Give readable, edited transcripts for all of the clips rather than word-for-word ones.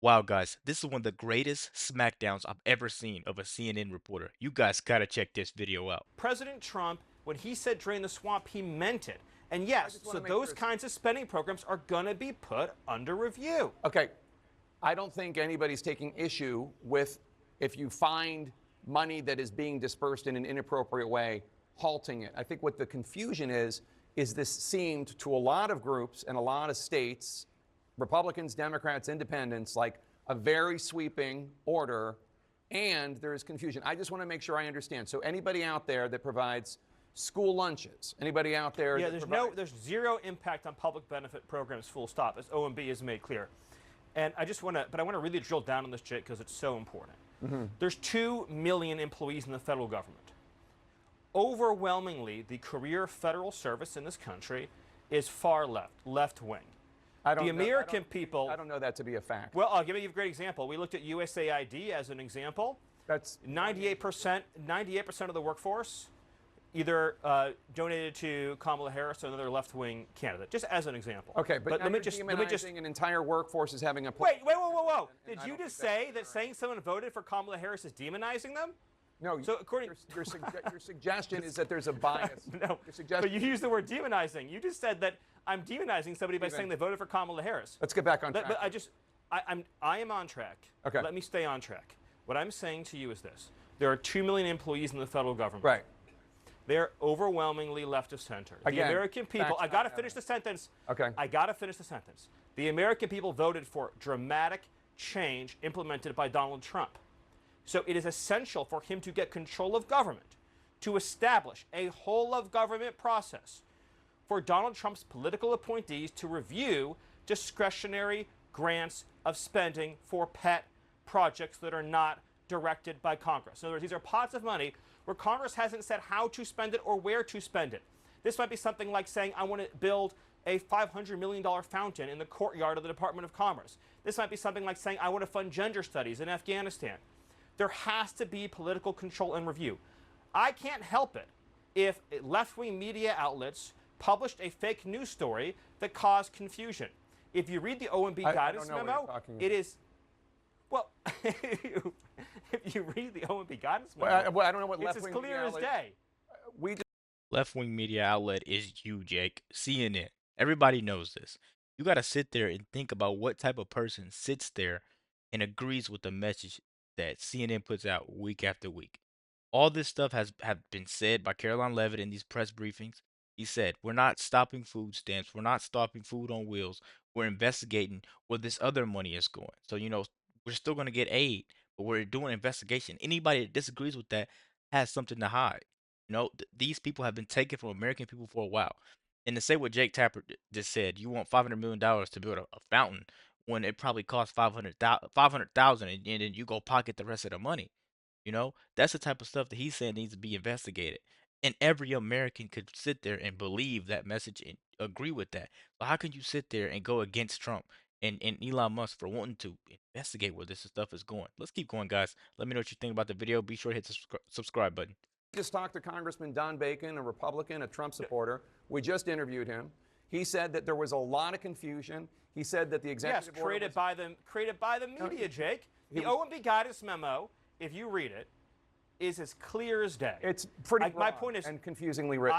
Wow, guys, this is one of the greatest smackdowns I've ever seen of a CNN reporter. You guys gotta check this video out. President Trump, when he said drain the swamp, he meant it. And I yes, just want so to make those sure. kinds of spending programs are going to be put under review. Okay, I don't think anybody's taking issue with if you find money that is being dispersed in an inappropriate way, halting it. I think what the confusion is this seemed to a lot of groups and a lot of states, Republicans, Democrats, Independents, like a very sweeping order, and there is confusion. I just want to make sure I understand. So anybody out there that provides school lunches, anybody out there? Yeah, that there's zero impact on public benefit programs, full stop, as OMB has made clear. And I want to really drill down on this, Jake, because it's so important. There's 2 million employees in the federal government. Overwhelmingly, the career federal service in this country is far left, left wing. The American people. I don't know that to be a fact. Well, I'll give you a great example. We looked at USAID as an example. That's 98% of the workforce either donated to Kamala Harris or another left-wing candidate, just as an example. okay, but let me just an entire workforce as having a wait, whoa. Did you just say that saying someone voted for Kamala Harris is demonizing them? No. So according your suggestion is that there's a bias. No, but you used the word demonizing. You just said that I'm demonizing somebody by saying they voted for Kamala Harris. Let's get back on track. But I am on track. Okay. Let me stay on track. What I'm saying to you is this: there are 2 million employees in the federal government. Right. They're overwhelmingly left of center. Again, the American people, I got to finish the sentence. Okay. I got to finish the sentence. The American people voted for dramatic change implemented by Donald Trump. So it is essential for him to get control of government, to establish a whole of government process for Donald Trump's political appointees to review discretionary grants of spending for pet projects that are not directed by Congress. In other words, these are pots of money where Congress hasn't said how to spend it or where to spend it. This might be something like saying, I want to build a $500 million fountain in the courtyard of the Department of Commerce. This might be something like saying, I want to fund gender studies in Afghanistan. There has to be political control and review. I can't help it if left-wing media outlets published a fake news story that caused confusion. If you read the OMB guidance memo, it is, well, if you read the OMB guidance memo, I don't know what it's as clear as day. Left-wing media outlet is you, Jake. CNN. Everybody knows this. You gotta sit there and think about what type of person sits there and agrees with the message that CNN puts out week after week. All this stuff have been said by Caroline Levitt in these press briefings. He said, we're not stopping food stamps. We're not stopping food on wheels. We're investigating where this other money is going. So, we're still going to get aid, but we're doing an investigation. Anybody that disagrees with that has something to hide. These people have been taken from American people for a while. And to say what Jake Tapper just said, you want $500 million to build a fountain when it probably costs 500,000, and then you go pocket the rest of the money. That's the type of stuff that he's saying needs to be investigated. And every American could sit there and believe that message and agree with that. So how can you sit there and go against Trump and Elon Musk for wanting to investigate where this stuff is going? Let's keep going, guys. Let me know what you think about the video. Be sure to hit the subscribe button. Just talked to Congressman Don Bacon, a Republican, a Trump supporter. We just interviewed him. He said that there was a lot of confusion. He said that the executive order created by the media, Jake. The OMB guidance memo, if you read it, is as clear as day. It's pretty broad my point is, and confusingly written.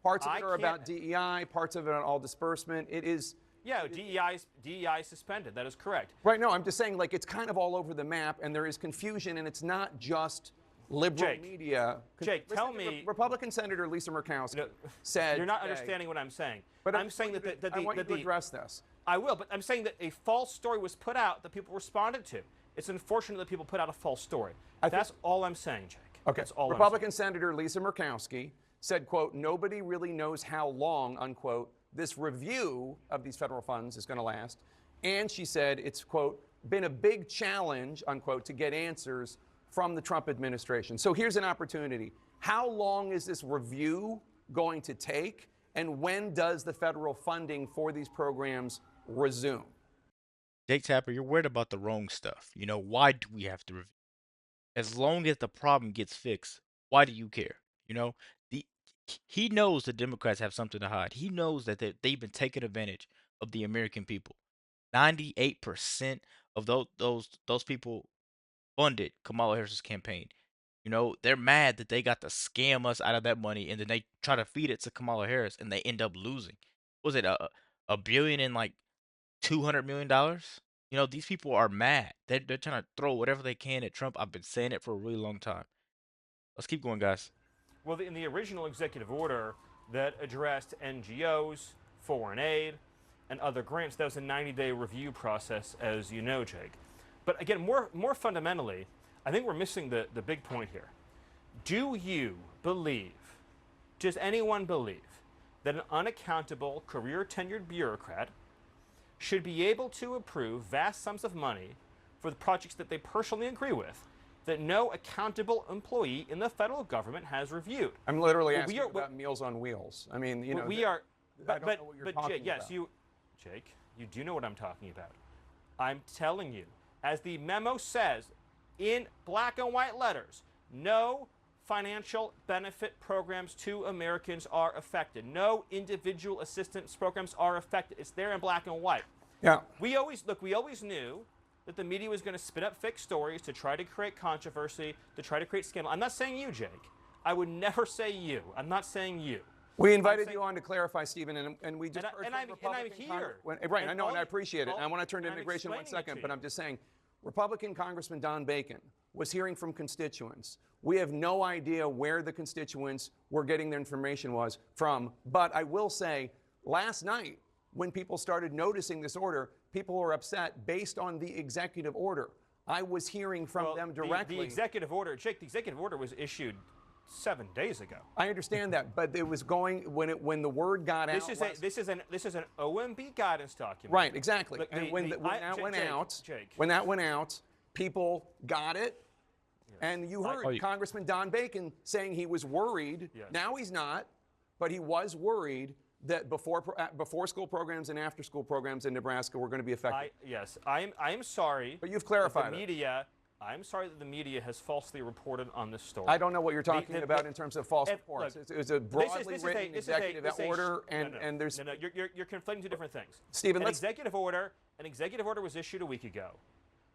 Parts of it are about DEI, parts of it are all disbursement. It is. Yeah, DEI suspended. That is correct. Right. No, I'm just saying, like, it's kind of all over the map, and there is confusion, and it's not just liberal media. Jake, tell me. Republican Senator Lisa Murkowski said. You're not understanding what I'm saying. But I'm saying that I want you to address this. I will, but I'm saying that a false story was put out that people responded to. It's unfortunate that people put out a false story. That's all I'm saying, Jake. Okay. That's all Republican Senator Lisa Murkowski said, quote, nobody really knows how long, unquote, this review of these federal funds is going to last. And she said it's, quote, been a big challenge, unquote, to get answers from the Trump administration. So here's an opportunity. How long is this review going to take? And when does the federal funding for these programs resume? Jake Tapper, you're worried about the wrong stuff. Why do we have to review? As long as the problem gets fixed, why do you care? He knows the Democrats have something to hide. He knows that they've been taking advantage of the American people. 98% of those people funded Kamala Harris's campaign. You know, they're mad that they got to scam us out of that money, and then they try to feed it to Kamala Harris, and they end up losing. Was it a billion and like $200 million? You know, these people are mad. They're trying to throw whatever they can at Trump. I've been saying it for a really long time. Let's keep going, guys. Well, in the original executive order that addressed NGOs, foreign aid, and other grants, that was a 90-day review process, as you know, Jake. But again, more fundamentally, I think we're missing the big point here. Do you believe, does anyone believe, that an unaccountable, career-tenured bureaucrat should be able to approve vast sums of money for the projects that they personally agree with that no accountable employee in the federal government has reviewed? I'm literally asking about Meals on Wheels. I mean, you know, we are. I don't know what you're talking Jake, yes, about. Jake, you do know what I'm talking about. I'm telling you, as the memo says, in black and white letters, no financial benefit programs to Americans are affected. No individual assistance programs are affected. It's there in black and white. Yeah. We always knew that the media was going to spin up fake stories to try to create controversy, to try to create scandal. I'm not saying you, Jake. I would never say you. I'm not saying you. We invited you on to clarify, Stephen, and we just heard and from I'm Republican here. Right, And I know, and I all- appreciate it. And I want to turn to and I'm immigration in one explaining it second, to but you. I'm just saying, Republican Congressman Don Bacon was hearing from constituents. We have no idea where the constituents were getting their information was from, but I will say, last night, when people started noticing this order, people were upset based on the executive order. I was hearing from them directly. The executive order, Jake, the executive order was issued 7 days ago. I understand that, but it was going when the word got out. This is an OMB guidance document. Right, exactly. Look, And when that went out, people got it. Yes. And you heard Congressman Don Bacon saying he was worried. Yes. Now he's not, but he was worried that before school programs and after school programs in Nebraska were going to be affected. I am sorry. But you've clarified the media. I'm sorry that the media has falsely reported on this story. I don't know what you're talking about in terms of false reports. Look, it's a broadly written executive order, and there's no. You're conflating two different things. Stephen, an executive order was issued a week ago.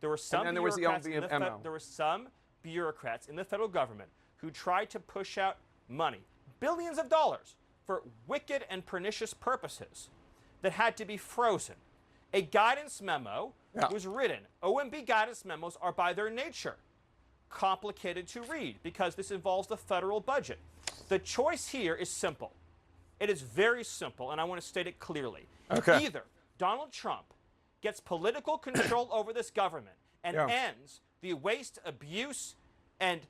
There were some and there was the memo. There were some bureaucrats in the federal government who tried to push out money, billions of dollars, for wicked and pernicious purposes that had to be frozen. A guidance memo was written. OMB guidance memos are by their nature complicated to read because this involves the federal budget. The choice here is simple. It is very simple, and I want to state it clearly. Okay. Either Donald Trump gets political control over this government and ends the waste, abuse, and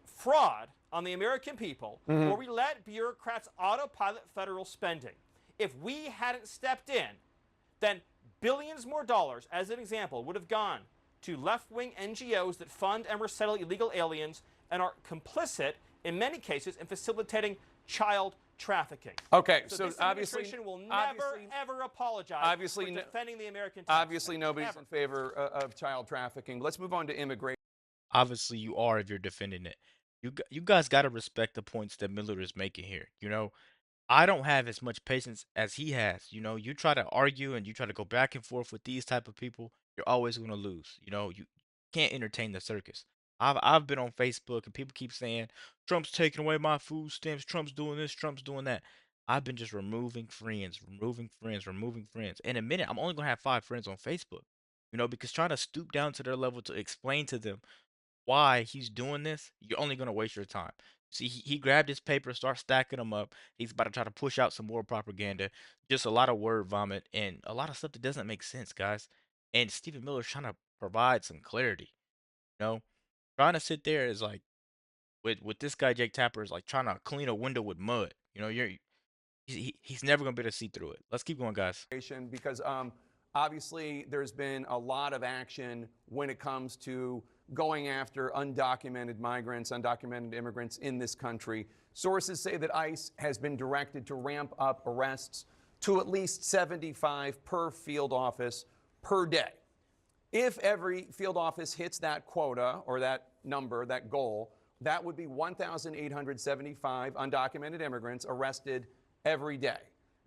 fraud on the American people, or we let bureaucrats autopilot federal spending. If we hadn't stepped in, then billions more dollars, as an example, would have gone to left-wing NGOs that fund and resettle illegal aliens and are complicit, in many cases, in facilitating child trafficking. Okay, so this administration will never, ever apologize for defending the American taxpayer. Obviously, nobody's in favor of child trafficking. Let's move on to immigration. Obviously, you are if you're defending it. You guys got to respect the points that Miller is making here. You know, I don't have as much patience as he has. You know, you try to argue and you try to go back and forth with these type of people, you're always going to lose. You know, you can't entertain the circus. I've been on Facebook and people keep saying Trump's taking away my food stamps, Trump's doing this, Trump's doing that. I've been just removing friends, removing friends, removing friends. In a minute, I'm only going to have 5 friends on Facebook. You know, because trying to stoop down to their level to explain to them why he's doing this, you're only going to waste your time. See, he grabbed his paper, start stacking them up. He's about to try to push out some more propaganda. Just a lot of word vomit and a lot of stuff that doesn't make sense, guys. And Stephen Miller's trying to provide some clarity. You know, trying to sit there is like with this guy Jake Tapper is like trying to clean a window with mud. You know, he's never gonna be able to see through it. Let's keep going, guys. Because obviously there's been a lot of action when it comes to going after undocumented migrants, undocumented immigrants in this country. Sources say that ICE has been directed to ramp up arrests to at least 75 per field office per day. If every field office hits that quota or that number, that goal, that would be 1,875 undocumented immigrants arrested every day.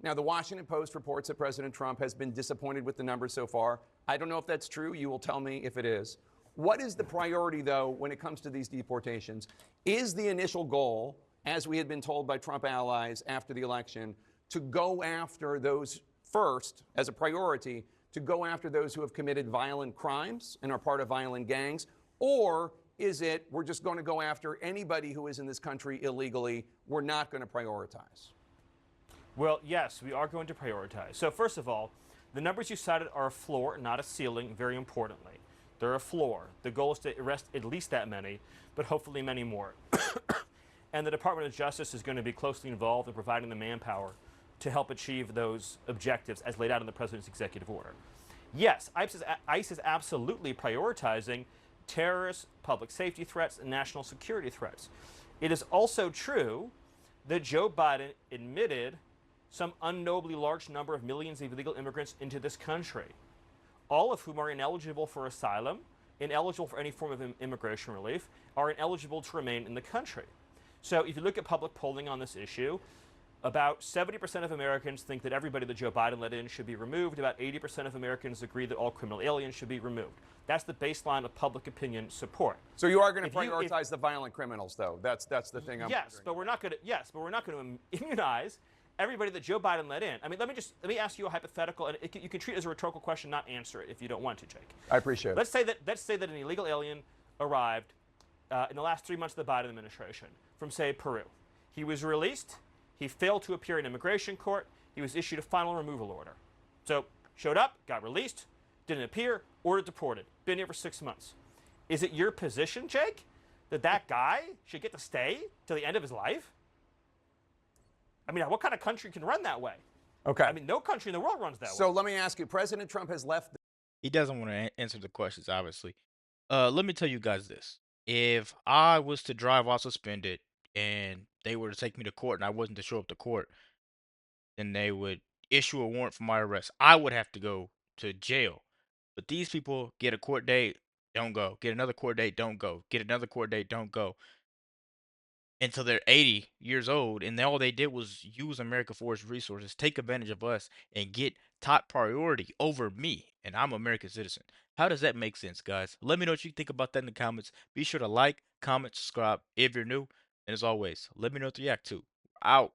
Now, the Washington Post reports that President Trump has been disappointed with the numbers so far. I don't know if that's true. You will tell me if it is. What is the priority, though, when it comes to these deportations? Is the initial goal, as we had been told by Trump allies after the election, to go after those first, as a priority, to go after those who have committed violent crimes and are part of violent gangs? Or is it we're just going to go after anybody who is in this country illegally? We're not going to prioritize. Well, yes, we are going to prioritize. So first of all, the numbers you cited are a floor, not a ceiling, very importantly. They're a floor. The goal is to arrest at least that many, but hopefully many more. And the Department of Justice is going to be closely involved in providing the manpower to help achieve those objectives as laid out in the President's executive order. Yes, ICE is absolutely prioritizing terrorist, public safety threats, and national security threats. It is also true that Joe Biden admitted some unknowably large number of millions of illegal immigrants into this country, all of whom are ineligible for asylum, ineligible for any form of immigration relief, are ineligible to remain in the country. So if you look at public polling on this issue, about 70% of Americans think that everybody that Joe Biden let in should be removed. About 80% of Americans agree that all criminal aliens should be removed. That's the baseline of public opinion support. So you are going to prioritize the violent criminals, though. That's the thing I'm Yes, wondering. but we're not going to. Yes, but we're not going to immunize everybody that Joe Biden let in. I mean, let me ask you a hypothetical, and you can treat it as a rhetorical question, not answer it if you don't want to, Jake. I appreciate it. Let's say that an illegal alien arrived in the last 3 months of the Biden administration from, say, Peru. He was released. He failed to appear in immigration court. He was issued a final removal order. So showed up, got released, didn't appear, ordered deported. Been here for 6 months. Is it your position, Jake, that that guy should get to stay till the end of his life? I mean, what kind of country can run that way? Okay. I mean, no country in the world runs that way. So let me ask you, President Trump has left. He doesn't want to answer the questions, obviously. Let me tell you guys this. If I was to drive while suspended and they were to take me to court and I wasn't to show up to court, then they would issue a warrant for my arrest. I would have to go to jail. But these people get a court date, don't go. Get another court date, don't go. Get another court date, don't go. Until they're 80 years old, and all they did was use America for its resources, take advantage of us, and get top priority over me, and I'm an American citizen. How does that make sense, guys? Let me know what you think about that in the comments. Be sure to like, comment, subscribe if you're new, and as always, let me know what you react to. Out.